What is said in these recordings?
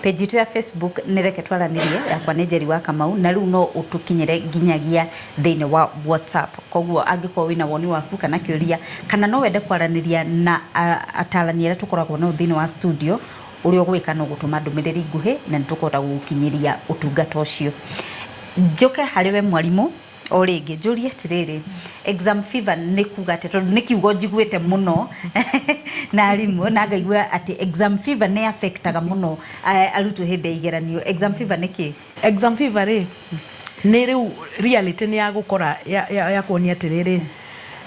page itu ya Facebook nireke twaranirie yakwa nĩ Njeri wa Kamau na rĩu no utukinyire nginyagia thĩinĩ wa WhatsApp koguo angĩkorwo wĩna woni waku kana kĩũria kana no wende kwaraniria na atarani arĩa tũkoragwo nao thĩinĩ wa studio ũrĩa ũgwĩka no gũtũma ndũmĩrĩri nguhĩ na nĩtũkũhota gũgũkinyĩria ũtungata ũcio. Njoke harĩ we mwarimũ o rĩngĩ njũrie atĩrĩrĩ, exam fever nĩ kuga atĩ tondũ nĩ kiugo njiguĩte mũno na arimũ na ngaigua atĩ exam fever nĩ affectaga mũno arutwo hĩndĩ ya igeranio. Exam fever nĩ kĩ? Exam fever rĩ nĩ rĩu reality nĩ ya gũkora ya kuonia atĩrĩrĩ,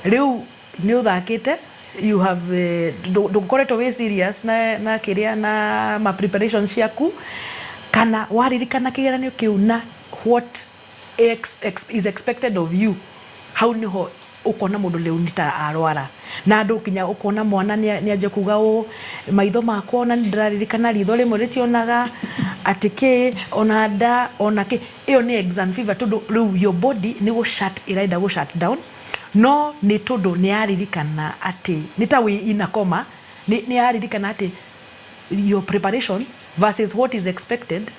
rĩu nĩ ũthakĩte, you have ndũkoretwo wĩ serious na kĩrĩa na ma preparations ciaku kana waririkana kĩgeranio kĩu na what is expected of you. Hau niho ukona mundu leo nita arwara na andu kinya ukona mwana ni anje kuga o maitho makwa ona ndiraririkana ritho rimwe ritionaga atike ona nda ona ki iyo ni exam fever tondu riu your body ni go iraida go shut down no ni tondu ni aririkana ati ni ta wi ina coma ni aririkana ati your preparation versus what is expected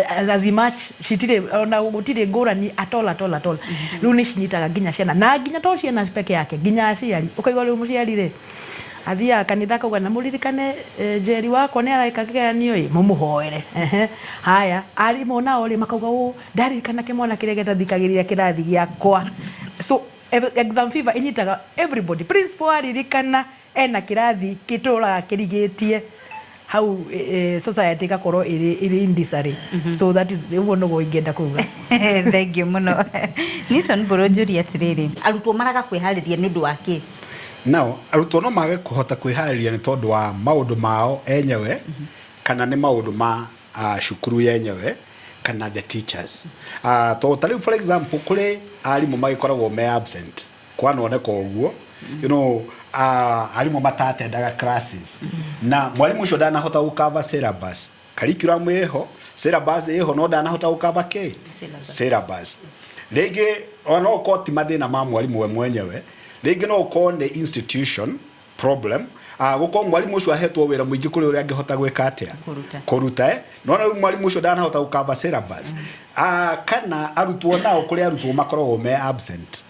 as much shitire ona gutire ngurani at all riu ni cinyitaga nginya ciana na nginya to ciana peke yake nginya aciari ukaigwa riu muciari ri athia kanitha kauga na muririkane Njeri wako ni araika kigeranio mumuhoere haya arimu nao ri makauga o ndaririkana kimwana kiria getathikagirira kirathi giakwa. So exam fever inyitaga everybody. Principal aririkana ena kirathi kituraga kirigitie how society gakorwo iri indisari. So that is one of ingenda kuga. Thank you muno. Newton Borojuri atiriri arutwo maraga kwihariria ni undu wake. Now arutwo no mage kuhota kwihariria ni tondu wa maundu mao enyewe kana ni maundu ma shukuru yenyewe kana the teachers. To tali for example kule alimu magikoragwo me absent kwano oneka uguo, you know, alimu matate daga classes na mwalimu ucio ndanahota gukava syllabus curriculum eho syllabus eho no ndanahota gukava ke syllabus rege ona okoti mathina ma mwalimu we mwenyewe rege no ukonde institution problem guko mwalimu ucio ahetwo wira muingi kuri uri angihota gwika atia kuruta no na mwalimu ucio ndanahota gukava syllabus kana arutwo nao kuri arutwo makoragwo me absent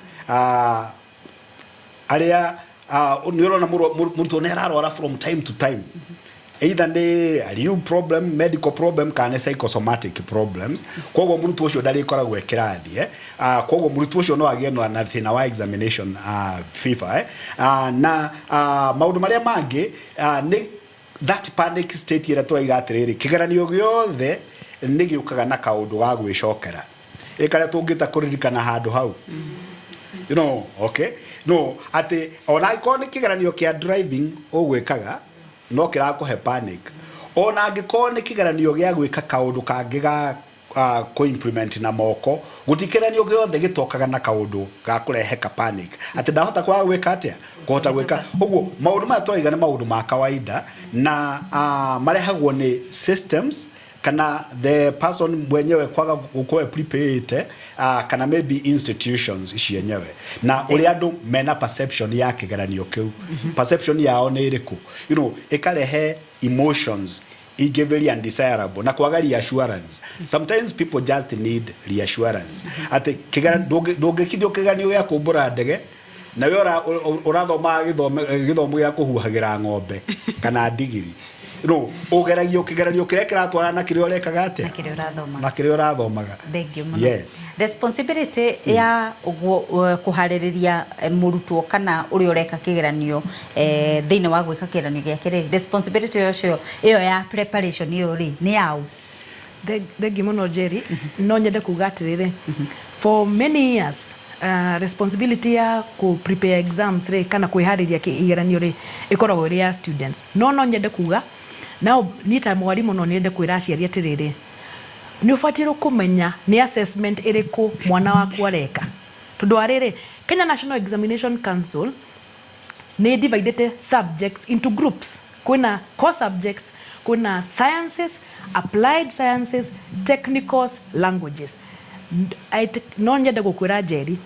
aria unirona murutwo ne ararwara from time to time either a real problem, medical problem kana psychosomatic problems kogo murutwo ucio ndari koragwo ekirathi kogo murutwo ucio no agie no na thina wa examination fever na maundu maria mangi ni that panic state ira twaiga atiriri kigeranio giothe ni giukaga na kaundu wa gwicokera ikare tungita kuririkana handu hau. You know, okay? No, ate ona ikone kigeranio kia driving ogwekaga no kirakuhe panic. Ona angikone kigeranio gia gwika kaundu kangiga ko implement na moko gutikiranio giothe gitokaga na kaundu ga kurehe ka panic. Ate ndahota kwa gwika atia kuhota gwika uguo maundu ma twaigana maundu ma kawaida na marehagwo ni systems kana the person mwenyewe kwaga gukwe prepared kana maybe institutions cienyewe na uri andu mena perception ya kigeranio kiu perception yao ni iriku, you know, ikarehe emotions very undesirable na kwaga reassurance. Sometimes people just need reassurance ati kigeranio ndungikithio kigeranio ya kumbura ndege na we urathoma githomo ya kuhuhagira ng'ombe kana ndigiri, you know, ogeragio kigeranio kire kiratwara na kire orekaga atia na kire urathomaga. Thank you muno. Yes. Responsibility ya kuhaririria murutwo kana uri oreka kigeranio thiine wa gwika kigeranio giake ri responsibility iyo ya preparation iyo ri ni yao. Thank you muno Njeri. No nyende kuga atiriri for many years responsibility ya ku prepare exams ri kana kwihariria kigeranio ri ikoragwo ri ya students. No nyende kuga now nita mwalimu no niende kwira aciari atiriri ni ufatiro kumenya ni assessment iriku mwana waku areka tondu ariri Kenya National Examination Council ni divided subjects into groups. Kuna core subjects, kuna sciences, applied sciences, technicals, languages. No nyende gukwira Njeri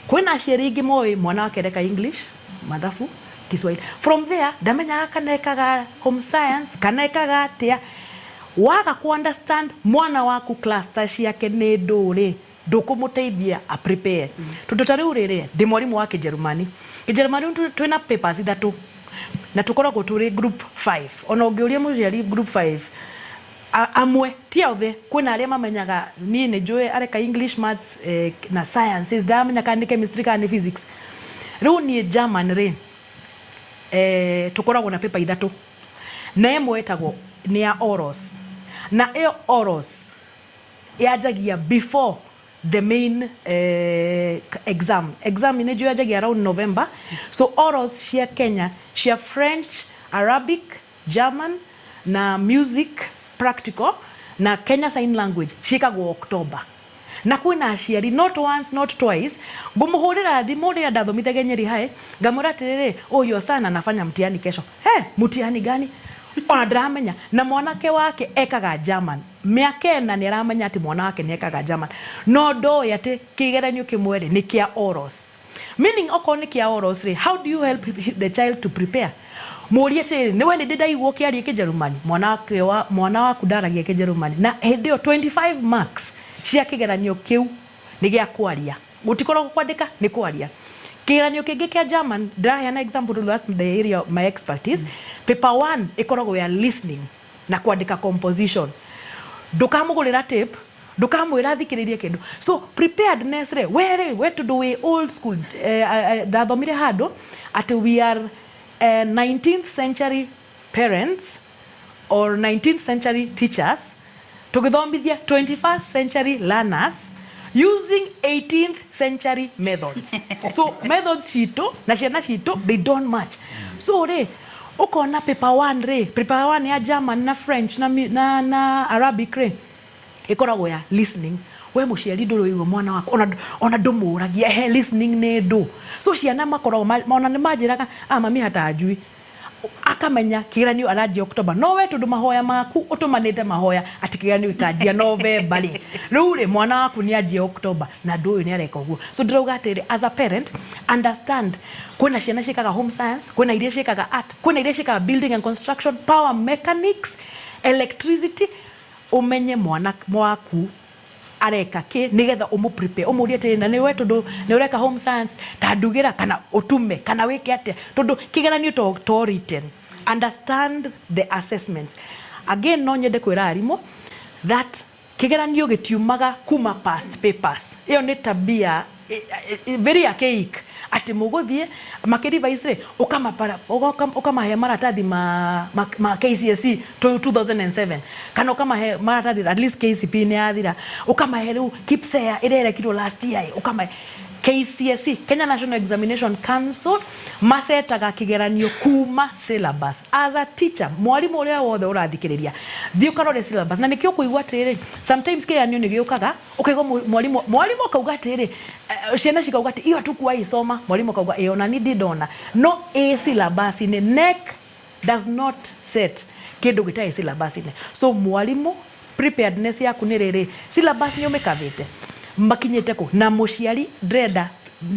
kuna aciari ingi moe mwana wake areka English, mathabu, Kiswahili. From there, damenya kanekaga home science, kanekaga atia. waga ku understand mwana waku cluster ciake nä ndå ndukumuteithia a prepare tundu tari urire ndi mwarimu wa Kijerumani twina papers ithatu na tukoragwo turi group 5 ona ungiuria muciari group 5 amwe ti othe kwina aria mamenyaga ni njui areka English maths na sciences ndamenya kandi chemistry kandi physics riu ni German tukoragwo na paper ithatu na imwe etagwo ni ya orals na iyo orals yajagia before the main exam inajua yajagia around November. So orals cia Kenya cia French, Arabic, German na music practical na Kenya sign language shikagwo October. Na kwina aciari not once not twice ngumuhurira thimu ria ndathomithagia Nyeri High ngamura atiriri uyu sana nafanya mtihani kesho. Mtihani gani? Ona ndramenya na mwanake wake ekaga German miaka na ni aramenya ati mwana wake ni ekaga German no ndo yate kigeranio kimwere ni kia orals meaning oko ni kia orals re how do you help the child to prepare muria tiri ni we ndida igwo kiari Kijerumani mwana waku ndaragia Kijerumani na hendio 25 marks cia kigeranio kiu ni gia kwaria gutikorwo kwandika ni kwaria. Kigeranio kingi kia German an example, that's the area of my expertise. Paper 1 ikoragwo ya listening na kwandika composition. Ndukamugurira tape, ndukamwira thikiririe kindu. So preparedness re where to do we old school ndathomire handu at we are 19th century parents or 19th century teachers tugithomithia 21st century learners using 18th century methods. So methods cito na ciana cito they don't match. So ukona paper 1 paper 1 ya German na French na Arabic ikoragwo ya listening. We muciari nduru iwe mwana wako ona ndumuragia listening ne do. So ciana makoragwo ona ni majiraga mami hata ajui akamenya kigeranio araji October no we tundu mahoya maku utumanite mahoya ati kigeranio ikajia November riu mwana waku ni aji October na ndu uyu ni areka uguo. So ndauga atiri as a parent understand kwina ciana cikaga home science, kwina iria cikaga art, kwina iria cikaga building and construction, power mechanics, electricity. Umenye mwana waku areka ki nigetha umu prepare umuria tiri na niwe tundu ni ureka home science ta ndugira kana utume kana wike ate tundu kigeranio to written. Understand the assessments. Again no nyende kwira arimu that kigeranio gitiumaga kuma past papers. Iyo ni tabia very archaic ati muguthie makirivise ukamahe maratathi ma KCSE 2007 kana ukamahe maratathi at least KCP ni athira ukamahe riu KIPSEA irerekirwo last year ukamahe KCSE Kenya National Examination Council masetaga kigeranio kuma syllabus. As a teacher mwalimu uria wothe urathikiriria thio karore syllabus na nikio kuigwa atiri sometimes kigeranio ni giukaga ukaigo mwalimu kauga atiri ciana cikauga ati iyo tukua isoma mwalimu kauga ona ni ndona no syllabus ni NEC does not set kindu gitai syllabus ni. So mwalimu preparedness yaku ni riri syllabus ni umekavite makinyete ko na muciari dreda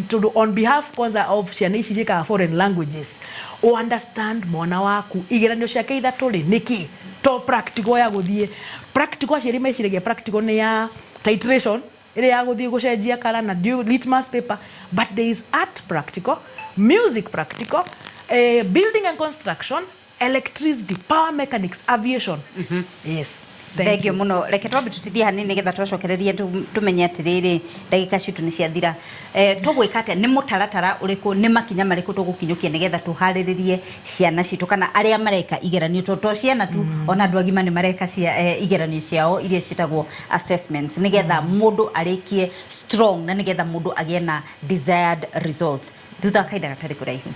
to on behalf kwanza of ciana ici jika foreign languages o understand mwana waku igeranio ciake ithatu ri niki to practical ya guthie practical ciari meciragia practical ni ya titration ile ya guthie gucenjia kala na litmus paper, but there is art practical, music practical, building and construction, electricity, power mechanics, aviation. Yes. Thank you muno. Reke twambe tutithie hanini getha twacokererie tumenye atiriri ndagika citu ni ciathira. Tugwika atia ni mutaratara uriku ni makinya mariku tugukinyukia nigetha tuhariririe ciana citu kana aria mareka igeranio to ciana tu ona andu agima ni mareka cia igeranio ciao iria citagwo assessments nigetha mundu arikie strong na nigetha mundu agie na desired results. Thutha kaida gatari kuraihu.